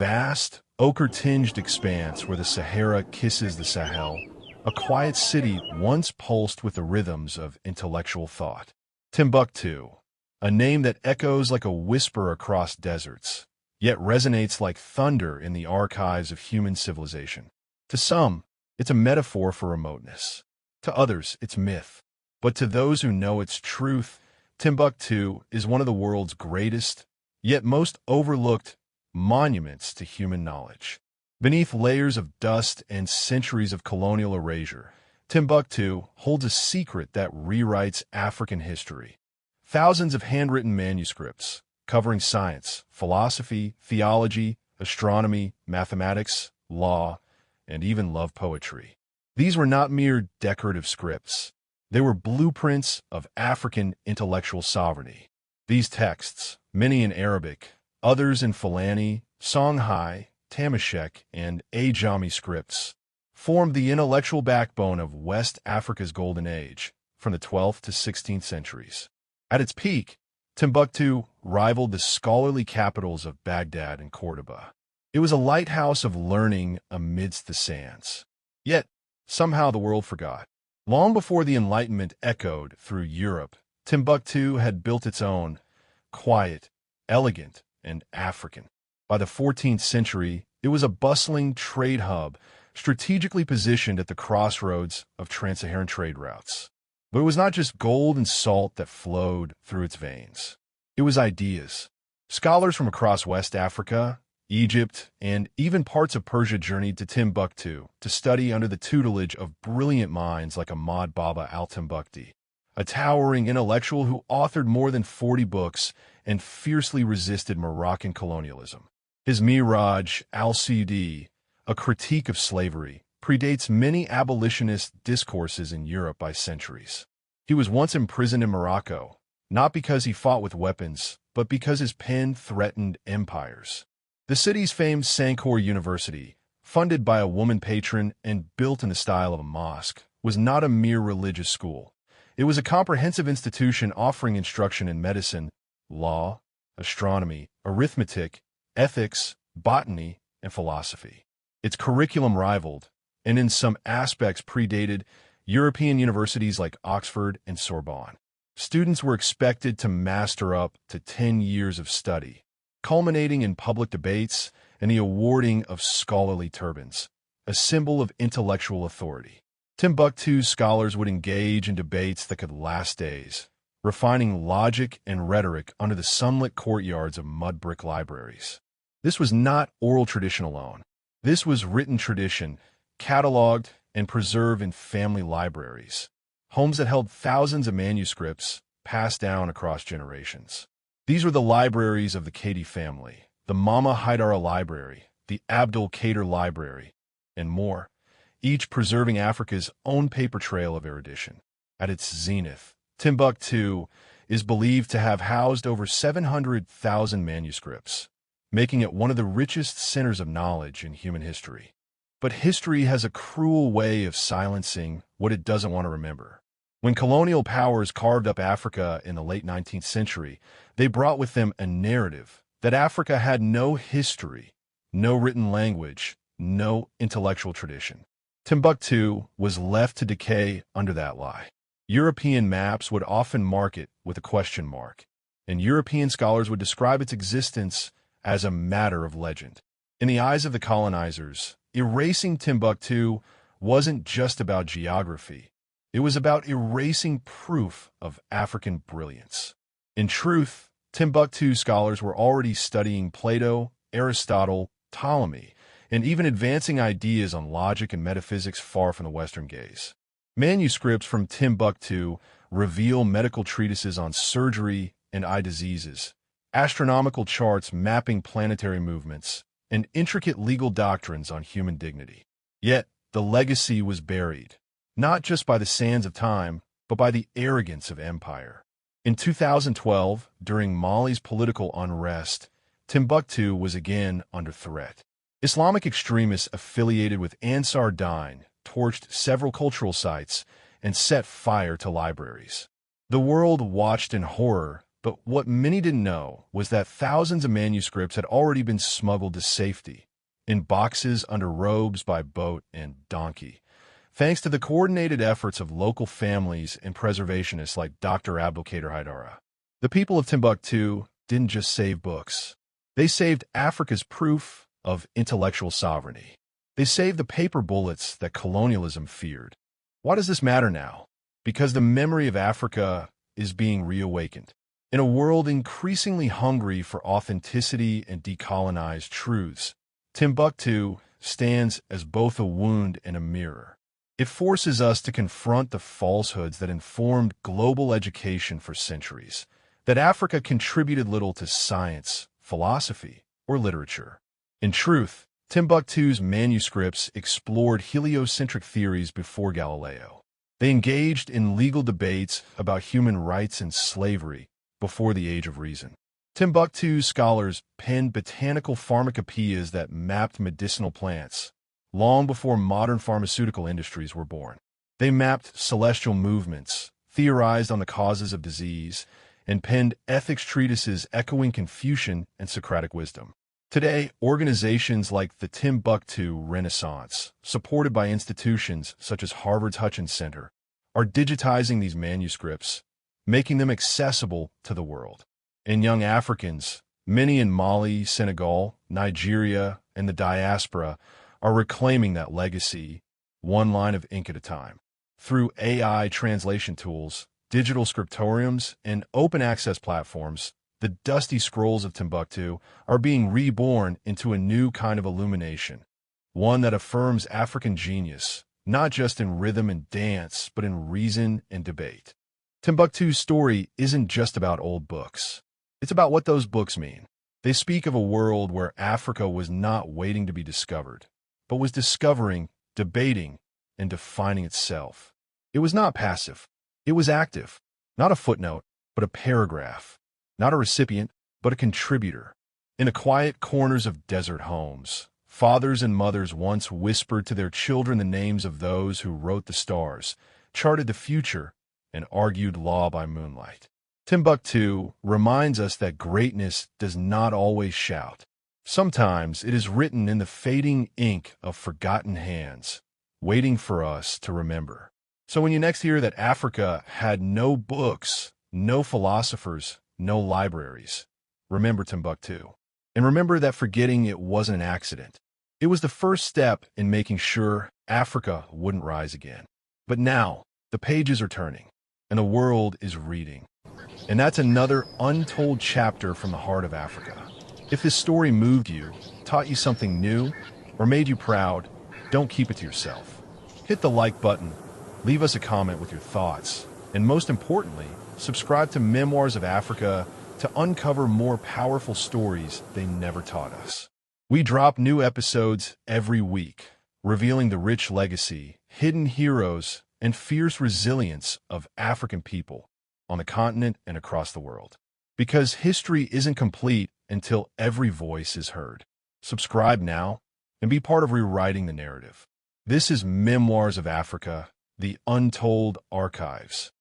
vast, ochre-tinged expanse where the Sahara kisses the Sahel, a quiet city once pulsed with the rhythms of intellectual thought. Timbuktu, a name that echoes like a whisper across deserts, yet resonates like thunder in the archives of human civilization. To some, it's a metaphor for remoteness. To others, it's myth. But to those who know its truth, Timbuktu is one of the world's greatest, yet most overlooked, monuments to human knowledge. Beneath layers of dust and centuries of colonial erasure, Timbuktu holds a secret that rewrites African history. Thousands of handwritten manuscripts, covering science, philosophy, theology, astronomy, mathematics, law, and even love poetry. These were not mere decorative scripts. They were blueprints of African intellectual sovereignty. These texts, many in Arabic, others in Fulani, Songhai, Tamashek, and Ajami scripts, formed the intellectual backbone of West Africa's golden age, from the 12th to 16th centuries. At its peak, Timbuktu rivaled the scholarly capitals of Baghdad and Cordoba. It was a lighthouse of learning amidst the sands. Yet, somehow the world forgot. Long before the Enlightenment echoed through Europe, Timbuktu had built its own, quiet, elegant, and African. By the 14th century, it was a bustling trade hub, strategically positioned at the crossroads of trans-Saharan trade routes. But it was not just gold and salt that flowed through its veins. It was ideas. Scholars from across West Africa, Egypt, and even parts of Persia journeyed to Timbuktu to study under the tutelage of brilliant minds like Ahmad Baba al-Timbukti, a towering intellectual who authored more than 40 books and fiercely resisted Moroccan colonialism. His Miraj al-Sudi, a critique of slavery, predates many abolitionist discourses in Europe by centuries. He was once imprisoned in Morocco, not because he fought with weapons, but because his pen threatened empires. The city's famed Sankore University, funded by a woman patron and built in the style of a mosque, was not a mere religious school. It was a comprehensive institution offering instruction in medicine, law, astronomy, arithmetic, ethics, botany, and philosophy. Its curriculum rivaled, and in some aspects predated, European universities like Oxford and Sorbonne. Students were expected to master up to 10 years of study, culminating in public debates and the awarding of scholarly turbans, a symbol of intellectual authority. Timbuktu's scholars would engage in debates that could last days, refining logic and rhetoric under the sunlit courtyards of mud-brick libraries. This was not oral tradition alone. This was written tradition, cataloged and preserved in family libraries, homes that held thousands of manuscripts passed down across generations. These were the libraries of the Kadi family, the Mama Haidara Library, the Abdul Qadir Library, and more, each preserving Africa's own paper trail of erudition. At its zenith, Timbuktu is believed to have housed over 700,000 manuscripts, making it one of the richest centers of knowledge in human history. But history has a cruel way of silencing what it doesn't want to remember. When colonial powers carved up Africa in the late 19th century, they brought with them a narrative that Africa had no history, no written language, no intellectual tradition. Timbuktu was left to decay under that lie. European maps would often mark it with a question mark, and European scholars would describe its existence as a matter of legend. In the eyes of the colonizers, erasing Timbuktu wasn't just about geography. It was about erasing proof of African brilliance. In truth, Timbuktu scholars were already studying Plato, Aristotle, Ptolemy, and even advancing ideas on logic and metaphysics far from the Western gaze. Manuscripts from Timbuktu reveal medical treatises on surgery and eye diseases, astronomical charts mapping planetary movements, and intricate legal doctrines on human dignity. Yet, the legacy was buried, not just by the sands of time, but by the arrogance of empire. In 2012, during Mali's political unrest, Timbuktu was again under threat. Islamic extremists affiliated with Ansar Dine torched several cultural sites and set fire to libraries. The world watched in horror But what many didn't know was that thousands of manuscripts had already been smuggled to safety, in boxes under robes by boat and donkey, thanks to the coordinated efforts of local families and preservationists like Dr. Abdulkader Haidara. The people of Timbuktu didn't just save books. They saved Africa's proof of intellectual sovereignty. They saved the paper bullets that colonialism feared. Why does this matter now? Because the memory of Africa is being reawakened. In a world increasingly hungry for authenticity and decolonized truths, Timbuktu stands as both a wound and a mirror. It forces us to confront the falsehoods that informed global education for centuries, that Africa contributed little to science, philosophy, or literature. In truth, Timbuktu's manuscripts explored heliocentric theories before Galileo. They engaged in legal debates about human rights and slavery before the Age of Reason. Timbuktu's scholars penned botanical pharmacopoeias that mapped medicinal plants, long before modern pharmaceutical industries were born. They mapped celestial movements, theorized on the causes of disease, and penned ethics treatises echoing Confucian and Socratic wisdom. Today, organizations like the Timbuktu Renaissance, supported by institutions such as Harvard's Hutchins Center, are digitizing these manuscripts, making them accessible to the world. And young Africans, many in Mali, Senegal, Nigeria, and the diaspora, are reclaiming that legacy, one line of ink at a time. Through AI translation tools, digital scriptoriums, and open access platforms, the dusty scrolls of Timbuktu are being reborn into a new kind of illumination, one that affirms African genius, not just in rhythm and dance, but in reason and debate. Timbuktu's story isn't just about old books. It's about what those books mean. They speak of a world where Africa was not waiting to be discovered, but was discovering, debating, and defining itself. It was not passive. It was active. Not a footnote, but a paragraph. Not a recipient, but a contributor. In the quiet corners of desert homes, fathers and mothers once whispered to their children the names of those who wrote the stars, charted the future, and argued law by moonlight. Timbuktu reminds us that greatness does not always shout. Sometimes it is written in the fading ink of forgotten hands, waiting for us to remember. So when you next hear that Africa had no books, no philosophers, no libraries, remember Timbuktu. And remember that forgetting it wasn't an accident. It was the first step in making sure Africa wouldn't rise again. But now, the pages are turning, and the world is reading. And that's another untold chapter from the heart of Africa. If this story moved you, taught you something new, or made you proud, don't keep it to yourself. Hit the like button, leave us a comment with your thoughts, and most importantly, subscribe to Memoirs of Africa to uncover more powerful stories they never taught us. We drop new episodes every week, revealing the rich legacy, hidden heroes, and fierce resilience of African people on the continent and across the world. Because history isn't complete until every voice is heard. Subscribe now and be part of rewriting the narrative. This is Memoirs of Africa, the Untold Archives.